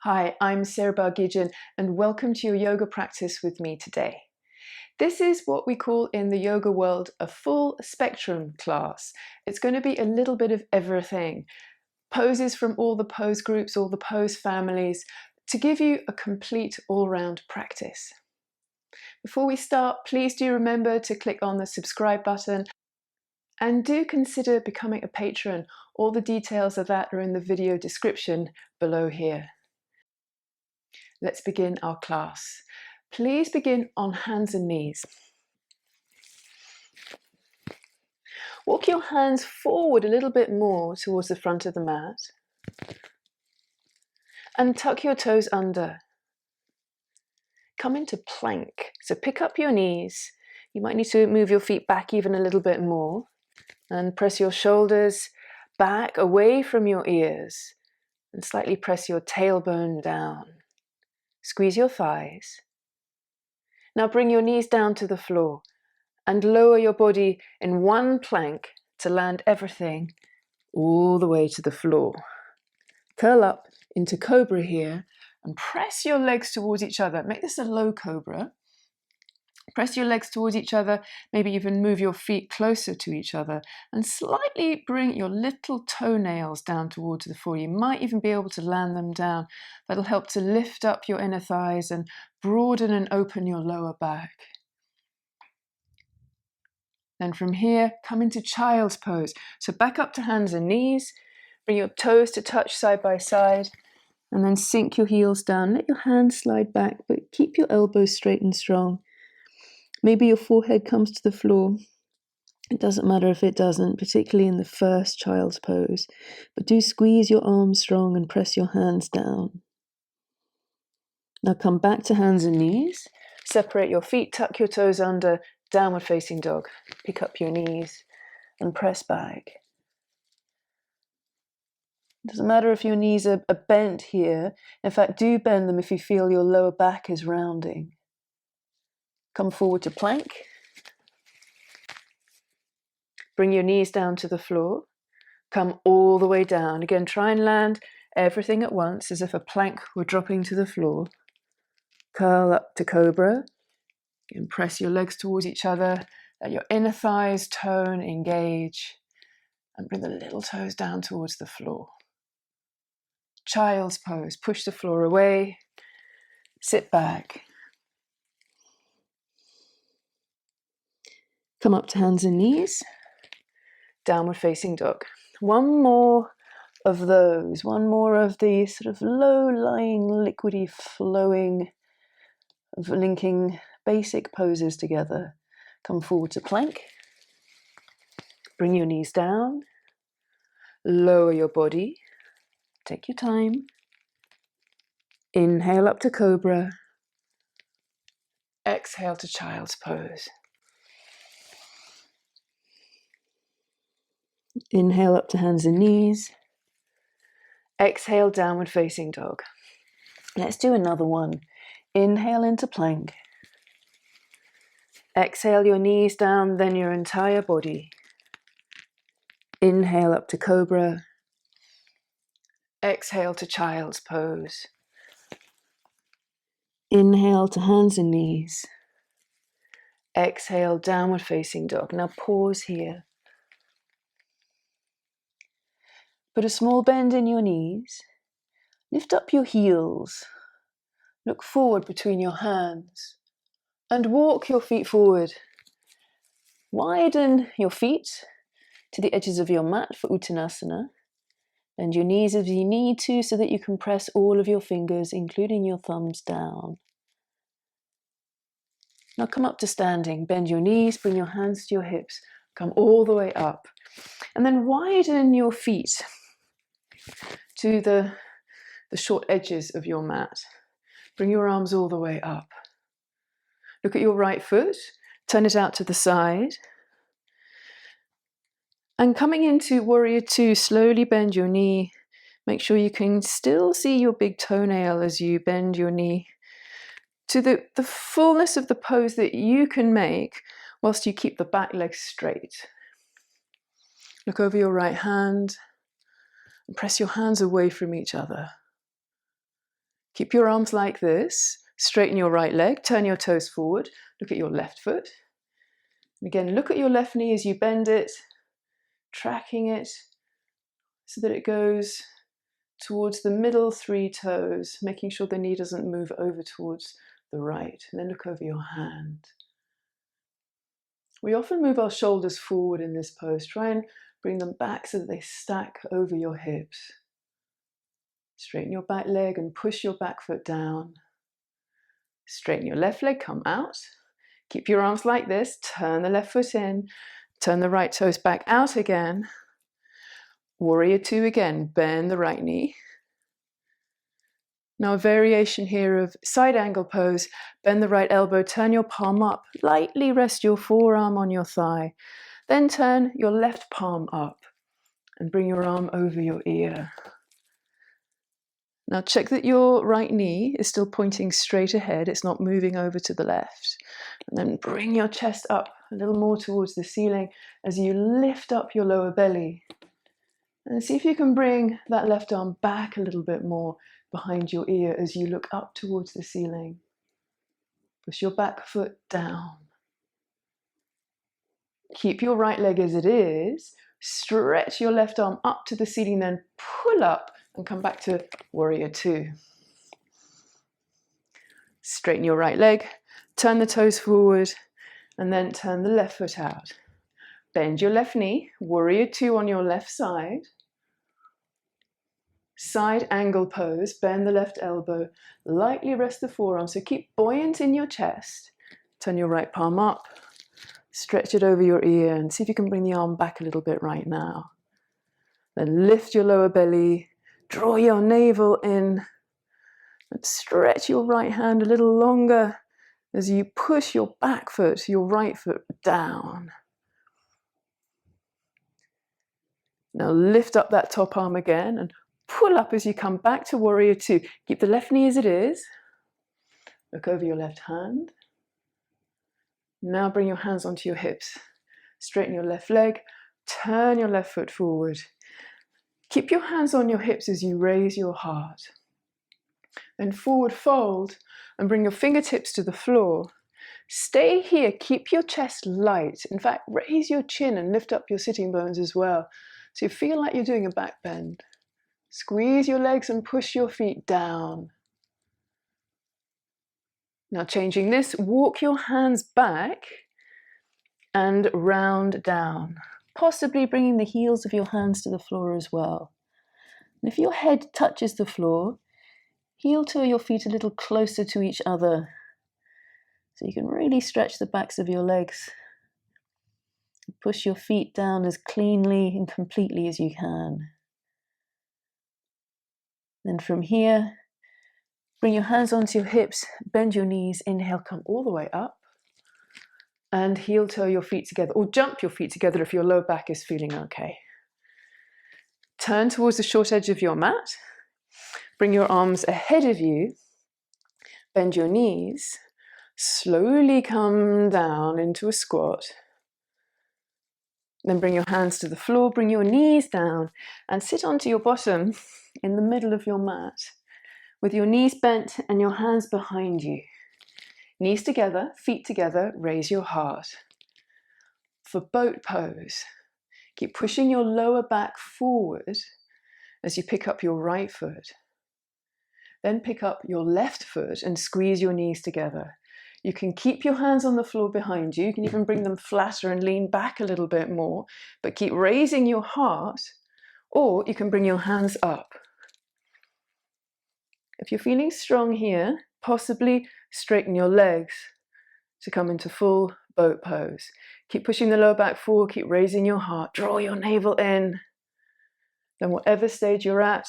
Hi, I'm Sarah Bargijan and welcome to your yoga practice with me today. This is what we call in the yoga world a full spectrum class. It's going to be a little bit of everything. Poses from all the pose groups, all the pose families, to give you a complete all-round practice. Before we start, please do remember to click on the subscribe button and do consider becoming a patron. All the details of that are in the video description below here. Let's begin our class. Please begin on hands and knees. Walk your hands forward a little bit more towards the front of the mat and tuck your toes under. Come into plank. So pick up your knees. You might need to move your feet back even a little bit more and press your shoulders back away from your ears and slightly press your tailbone down. Squeeze your thighs. Now bring your knees down to the floor and lower your body in one plank to land everything all the way to the floor. Curl up into Cobra here and press your legs towards each other. Make this a low Cobra. Press your legs towards each other, maybe even move your feet closer to each other and slightly bring your little toenails down towards the floor. You might even be able to land them down. That'll help to lift up your inner thighs and broaden and open your lower back. Then from here, come into child's pose. So back up to hands and knees, bring your toes to touch side by side, and then sink your heels down. Let your hands slide back, but keep your elbows straight and strong. Maybe your forehead comes to the floor. It doesn't matter if it doesn't, particularly in the first child's pose. But do squeeze your arms strong and press your hands down. Now come back to hands and knees. Separate your feet, tuck your toes under, downward facing dog. Pick up your knees and press back. It doesn't matter if your knees are bent here. In fact, do bend them if you feel your lower back is rounding. Come forward to plank. Bring your knees down to the floor. Come all the way down. Again, try and land everything at once as if a plank were dropping to the floor. Curl up to Cobra. Again, press your legs towards each other. Let your inner thighs tone, engage. And bring the little toes down towards the floor. Child's pose. Push the floor away. Sit back. Come up to hands and knees. Downward facing dog. One more of those. One more of the sort of low-lying, liquidy, flowing, of linking basic poses together. Come forward to plank. Bring your knees down. Lower your body. Take your time. Inhale up to Cobra. Exhale to child's pose. Inhale up to hands and knees. Exhale, downward facing dog. Let's do another one. Inhale into plank. Exhale your knees down, then your entire body. Inhale up to Cobra. Exhale to child's pose. Inhale to hands and knees. Exhale, downward facing dog. Now pause here. Put a small bend in your knees. Lift up your heels. Look forward between your hands. And walk your feet forward. Widen your feet to the edges of your mat for Uttanasana. Bend your knees as you need to so that you can press all of your fingers, including your thumbs, down. Now come up to standing. Bend your knees, bring your hands to your hips. Come all the way up. And then widen your feet to the short edges of your mat. Bring your arms all the way up. Look at your right foot. Turn it out to the side. And coming into Warrior Two, slowly bend your knee. Make sure you can still see your big toenail as you bend your knee to the fullness of the pose that you can make whilst you keep the back leg straight. Look over your right hand and press your hands away from each other. Keep your arms like this. Straighten your right leg, turn your toes forward, look at your left foot. And again, look at your left knee as you bend it, tracking it so that it goes towards the middle 3 toes, making sure the knee doesn't move over towards the right. And then look over your hand. We often move our shoulders forward in this pose. Try and bring them back so that they stack over your hips. Straighten your back leg and push your back foot down. Straighten your left leg, come out. Keep your arms like this, turn the left foot in, turn the right toes back out again. Warrior 2 again, bend the right knee. Now a variation here of side angle pose, bend the right elbow, turn your palm up, lightly rest your forearm on your thigh. Then turn your left palm up and bring your arm over your ear. Now check that your right knee is still pointing straight ahead, it's not moving over to the left. And then bring your chest up a little more towards the ceiling as you lift up your lower belly. And see if you can bring that left arm back a little bit more behind your ear as you look up towards the ceiling. Push your back foot down. Keep your right leg as it is. Stretch your left arm up to the ceiling, then pull up and come back to Warrior 2. Straighten your right leg, turn the toes forward, and then turn the left foot out. Bend your left knee, Warrior 2 on your left side. Side angle pose, bend the left elbow, lightly rest the forearm, so keep buoyant in your chest. Turn your right palm up, stretch it over your ear, and see if you can bring the arm back a little bit right now. Then lift your lower belly, draw your navel in, and stretch your right hand a little longer as you push your back foot, your right foot down. Now lift up that top arm again and pull up as you come back to Warrior 2. Keep the left knee as it is. Look over your left hand. Now bring your hands onto your hips. Straighten your left leg. Turn your left foot forward. Keep your hands on your hips as you raise your heart. Then forward fold and bring your fingertips to the floor. Stay here. Keep your chest light. In fact, raise your chin and lift up your sitting bones as well. So you feel like you're doing a back bend. Squeeze your legs and push your feet down. Now changing this, walk your hands back and round down, possibly bringing the heels of your hands to the floor as well. And if your head touches the floor, heel toe your feet a little closer to each other so you can really stretch the backs of your legs. Push your feet down as cleanly and completely as you can. Then from here, bring your hands onto your hips, bend your knees, inhale, come all the way up, and heel toe your feet together, or jump your feet together if your lower back is feeling okay. Turn towards the short edge of your mat, bring your arms ahead of you, bend your knees, slowly come down into a squat. Then bring your hands to the floor, bring your knees down, and sit onto your bottom in the middle of your mat, with your knees bent and your hands behind you. Knees together, feet together, raise your heart. For boat pose, keep pushing your lower back forward as you pick up your right foot. Then pick up your left foot and squeeze your knees together. You can keep your hands on the floor behind you. You can even bring them flatter and lean back a little bit more, but keep raising your heart, or you can bring your hands up. If you're feeling strong here, possibly straighten your legs to come into full boat pose. Keep pushing the lower back forward, keep raising your heart, draw your navel in. Then whatever stage you're at,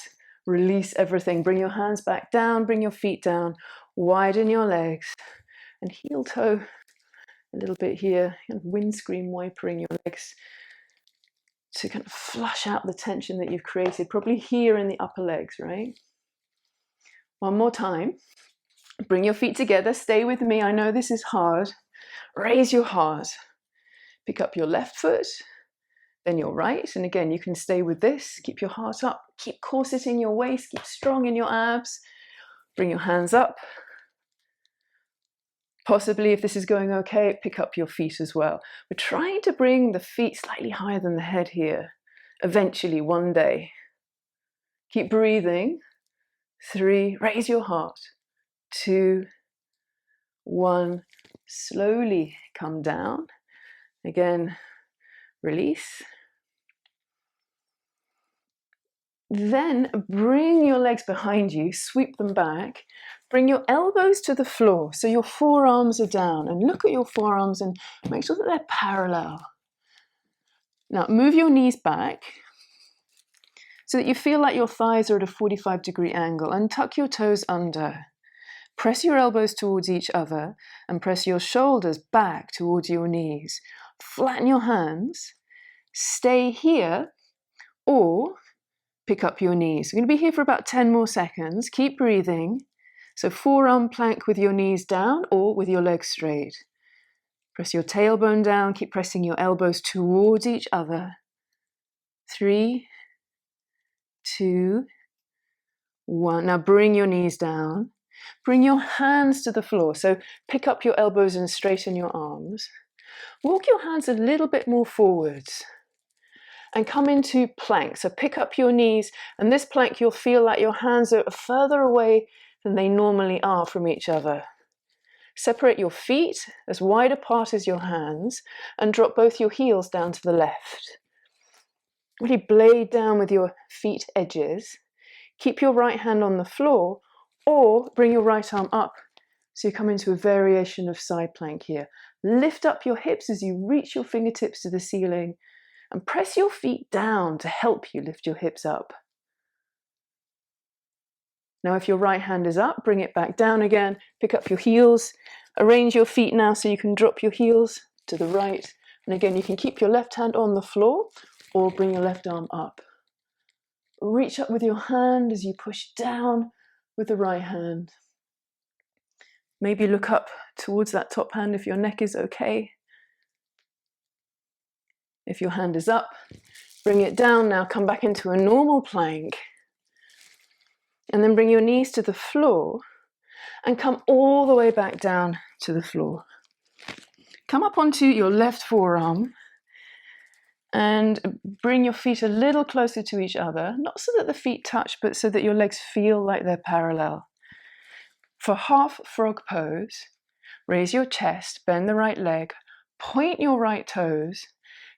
release everything. Bring your hands back down, bring your feet down, widen your legs, and heel toe a little bit here, kind of windscreen wipering your legs to kind of flush out the tension that you've created, probably here in the upper legs, right? One more time. Bring your feet together, stay with me, I know this is hard. Raise your heart. Pick up your left foot, then your right, and again you can stay with this, keep your heart up, keep corseting your waist, keep strong in your abs. Bring your hands up. Possibly, if this is going okay, pick up your feet as well. We're trying to bring the feet slightly higher than the head here, eventually, one day. Keep breathing. 3, raise your heart. 2, 1, slowly come down. Again, release. Then bring your legs behind you, sweep them back. Bring your elbows to the floor so your forearms are down, and look at your forearms and make sure that they're parallel. Now move your knees back so that you feel like your thighs are at a 45-degree angle, and tuck your toes under. Press your elbows towards each other and press your shoulders back towards your knees. Flatten your hands. Stay here or pick up your knees. We're going to be here for about 10 more seconds. Keep breathing. So forearm plank with your knees down or with your legs straight. Press your tailbone down. Keep pressing your elbows towards each other. 3, 2, 1. Now bring your knees down. Bring your hands to the floor. So pick up your elbows and straighten your arms. Walk your hands a little bit more forwards and come into plank. So pick up your knees, and this plank you'll feel like your hands are further away than they normally are from each other. Separate your feet as wide apart as your hands and drop both your heels down to the left. Really blade down with your feet edges. Keep your right hand on the floor or bring your right arm up so you come into a variation of side plank here. Lift up your hips as you reach your fingertips to the ceiling and press your feet down to help you lift your hips up. Now if your right hand is up, bring it back down again, pick up your heels, arrange your feet now so you can drop your heels to the right. And again, you can keep your left hand on the floor or bring your left arm up. Reach up with your hand as you push down with the right hand. Maybe look up towards that top hand if your neck is okay. If your hand is up, bring it down now, come back into a normal plank. And then bring your knees to the floor and come all the way back down to the floor. Come up onto your left forearm and bring your feet a little closer to each other, not so that the feet touch, but so that your legs feel like they're parallel. For half frog pose, raise your chest, bend the right leg, point your right toes,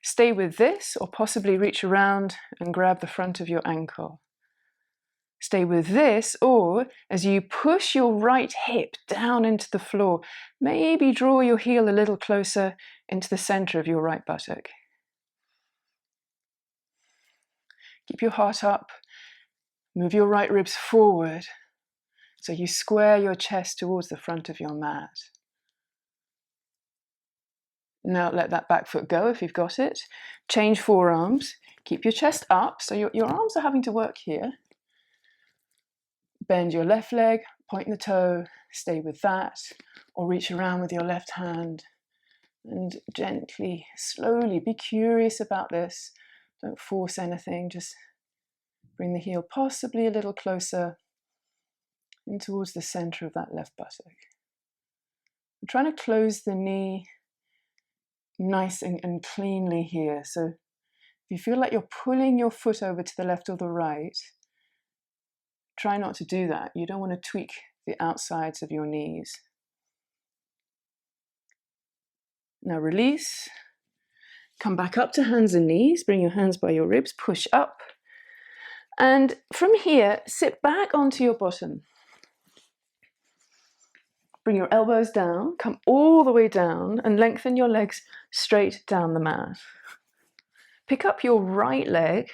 stay with this or possibly reach around and grab the front of your ankle. Stay with this, or as you push your right hip down into the floor, maybe draw your heel a little closer into the center of your right buttock. Keep your heart up. Move your right ribs forward so you square your chest towards the front of your mat. Now let that back foot go if you've got it. Change forearms. Keep your chest up, so your arms are having to work here. Bend your left leg, point the toe, stay with that, or reach around with your left hand and gently, slowly, be curious about this. Don't force anything, just bring the heel possibly a little closer in towards the center of that left buttock. I'm trying to close the knee nice and cleanly here. So if you feel like you're pulling your foot over to the left or the right, try not to do that. You don't want to tweak the outsides of your knees. Now release. Come back up to hands and knees. Bring your hands by your ribs. Push up. And from here, sit back onto your bottom. Bring your elbows down. Come all the way down and lengthen your legs straight down the mat. Pick up your right leg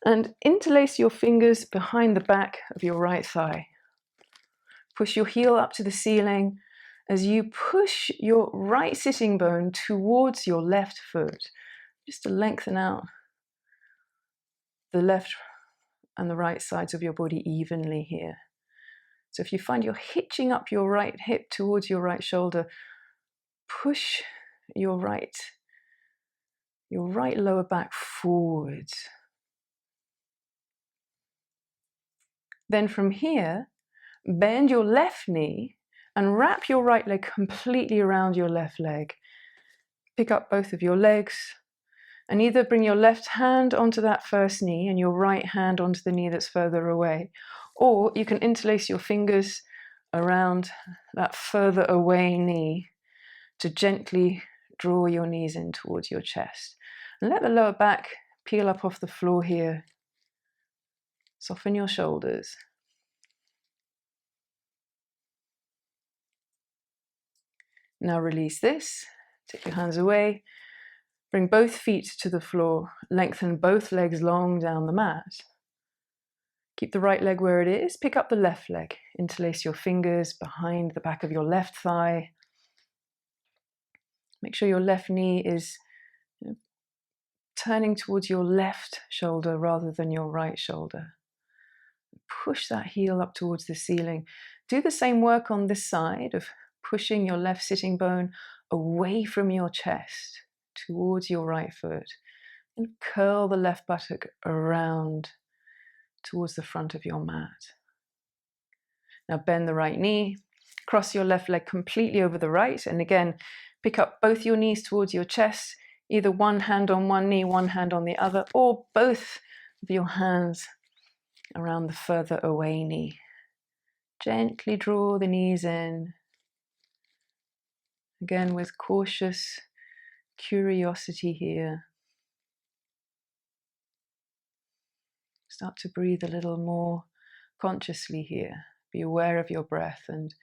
and interlace your fingers behind the back of your right thigh. Push your heel up to the ceiling as you push your right sitting bone towards your left foot, just to lengthen out the left and the right sides of your body evenly here. So if you find you're hitching up your right hip towards your right shoulder, push your right lower back forwards. Then from here, Bend your left knee and wrap your right leg completely around your left leg. Pick up both of your legs and either bring your left hand onto that first knee and your right hand onto the knee that's further away, or you can interlace your fingers around that further away knee to gently draw your knees in towards your chest. And let the lower back peel up off the floor here. Soften your shoulders. Now release this. Take your hands away. Bring both feet to the floor. Lengthen both legs long down the mat. Keep the right leg where it is. Pick up the left leg. Interlace your fingers behind the back of your left thigh. Make sure your left knee is turning towards your left shoulder rather than your right shoulder. Push that heel up towards the ceiling. Do the same work on this side of pushing your left sitting bone away from your chest towards your right foot. And curl the left buttock around towards the front of your mat. Now bend the right knee, cross your left leg completely over the right, and again, pick up both your knees towards your chest, either one hand on one knee, one hand on the other, or both of your hands around the further away knee. Gently draw the knees in, again with cautious curiosity here. Start to breathe a little more consciously here. Be aware of your breath and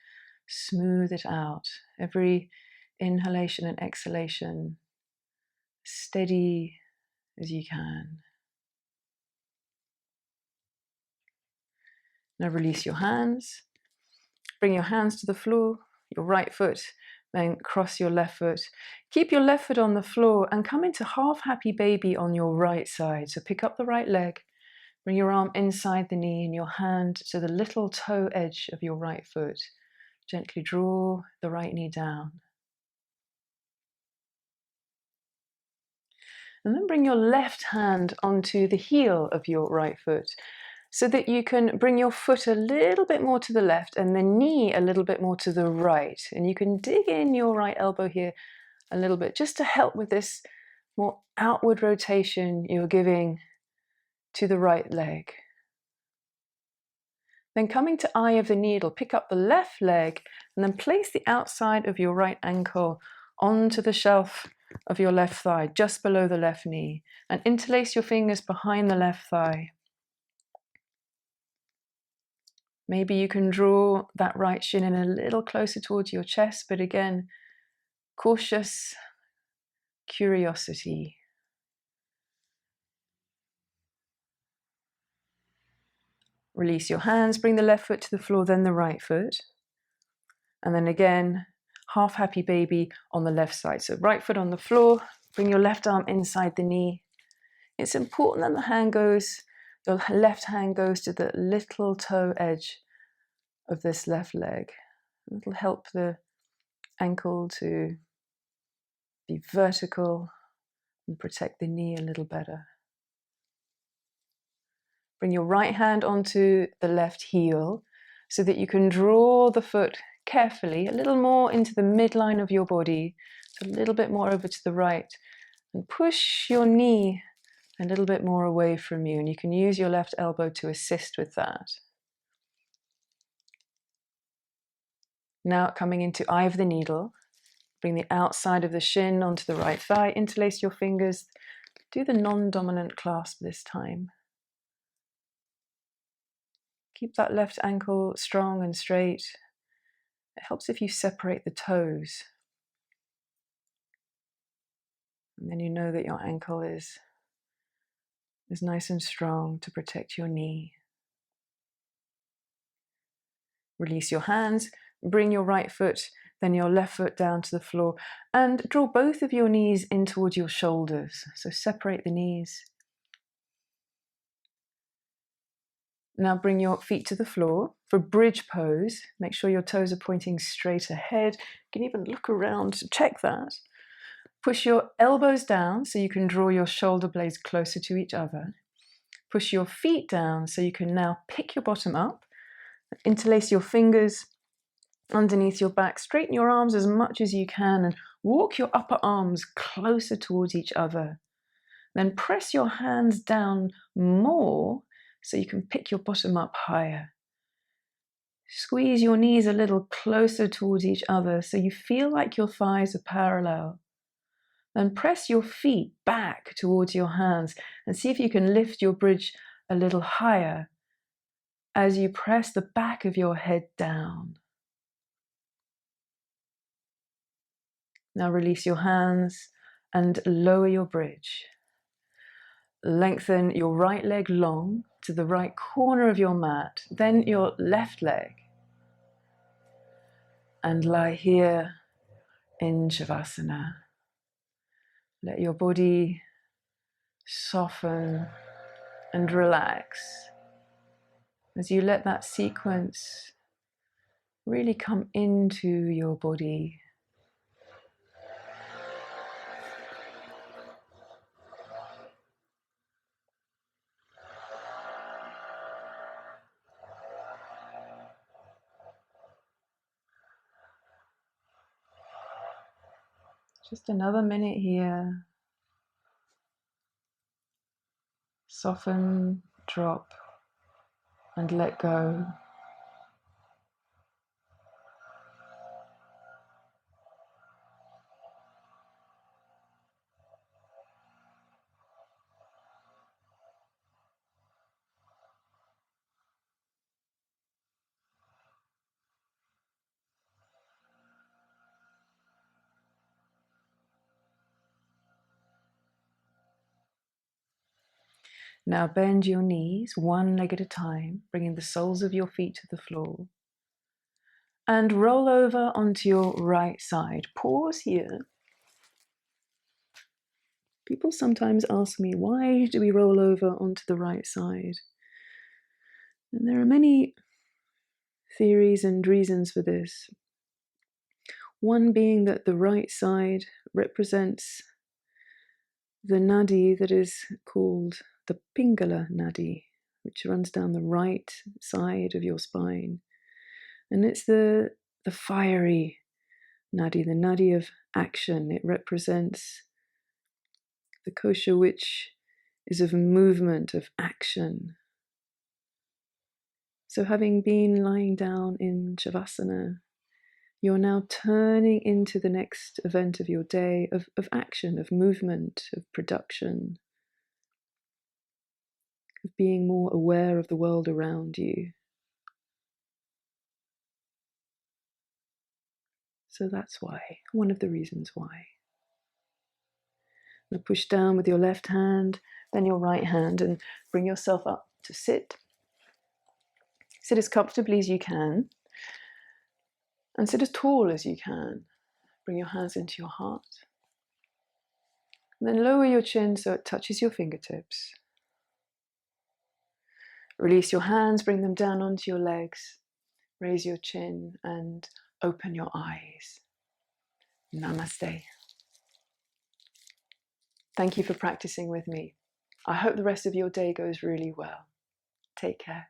smooth it out. Every inhalation and exhalation, steady as you can. Now release your hands. Bring your hands to the floor, your right foot, then cross your left foot. Keep your left foot on the floor and come into half happy baby on your right side. So pick up the right leg. Bring your arm inside the knee and your hand to the little toe edge of your right foot. Gently draw the right knee down. And then bring your left hand onto the heel of your right foot so that you can bring your foot a little bit more to the left and the knee a little bit more to the right. And you can dig in your right elbow here a little bit just to help with this more outward rotation you're giving to the right leg. Then coming to eye of the needle, pick up the left leg and then place the outside of your right ankle onto the shelf of your left thigh, just below the left knee, and interlace your fingers behind the left thigh. Maybe you can draw that right shin in a little closer towards your chest, but again, cautious curiosity. Release your hands, bring the left foot to the floor, then the right foot. And then again, half happy baby on the left side. So right foot on the floor, bring your left arm inside the knee. It's important that the left hand goes to the little toe edge of this left leg. It'll help the ankle to be vertical and protect the knee a little better. Bring your right hand onto the left heel so that you can draw the foot carefully a little more into the midline of your body, so a little bit more over to the right, and push your knee a little bit more away from you. And you can use your left elbow to assist with that. Now coming into eye of the needle, bring the outside of the shin onto the right thigh, interlace your fingers, do the non-dominant clasp this time. Keep that left ankle strong and straight. It helps if you separate the toes. And then you know that your ankle is nice and strong to protect your knee. Release your hands, bring your right foot, then your left foot down to the floor, and draw both of your knees in towards your shoulders. So separate the knees. Now bring your feet to the floor for bridge pose. Make sure your toes are pointing straight ahead. You can even look around to check that. Push your elbows down so you can draw your shoulder blades closer to each other. Push your feet down so you can now pick your bottom up Interlace your fingers underneath your back. Straighten your arms as much as you can and walk your upper arms closer towards each other. Then press your hands down more so you can pick your bottom up higher. Squeeze your knees a little closer towards each other so you feel like your thighs are parallel. Then press your feet back towards your hands and see if you can lift your bridge a little higher as you press the back of your head down. Now release your hands and lower your bridge. Lengthen your right leg long to the right corner of your mat, then your left leg. And lie here in Shavasana. Let your body soften and relax as you let that sequence really come into your body. Just another minute here. Soften, drop, and let go. Now bend your knees one leg at a time, bringing the soles of your feet to the floor. And roll over onto your right side. Pause here. People sometimes ask me, why do we roll over onto the right side? And there are many theories and reasons for this. One being that the right side represents the nadi that is called the Pingala nadi, which runs down the right side of your spine. And it's the fiery nadi, the nadi of action. It represents the kosha which is of movement, of action. So having been lying down in Shavasana, you're now turning into the next event of your day of action, of movement, of production, of being more aware of the world around you. So that's why, one of the reasons why. Now push down with your left hand, then your right hand, and bring yourself up to sit. Sit as comfortably as you can, and sit as tall as you can. Bring your hands into your heart. And then lower your chin so it touches your fingertips. Release your hands, bring them down onto your legs. Raise your chin and open your eyes. Namaste. Thank you for practicing with me. I hope the rest of your day goes really well. Take care.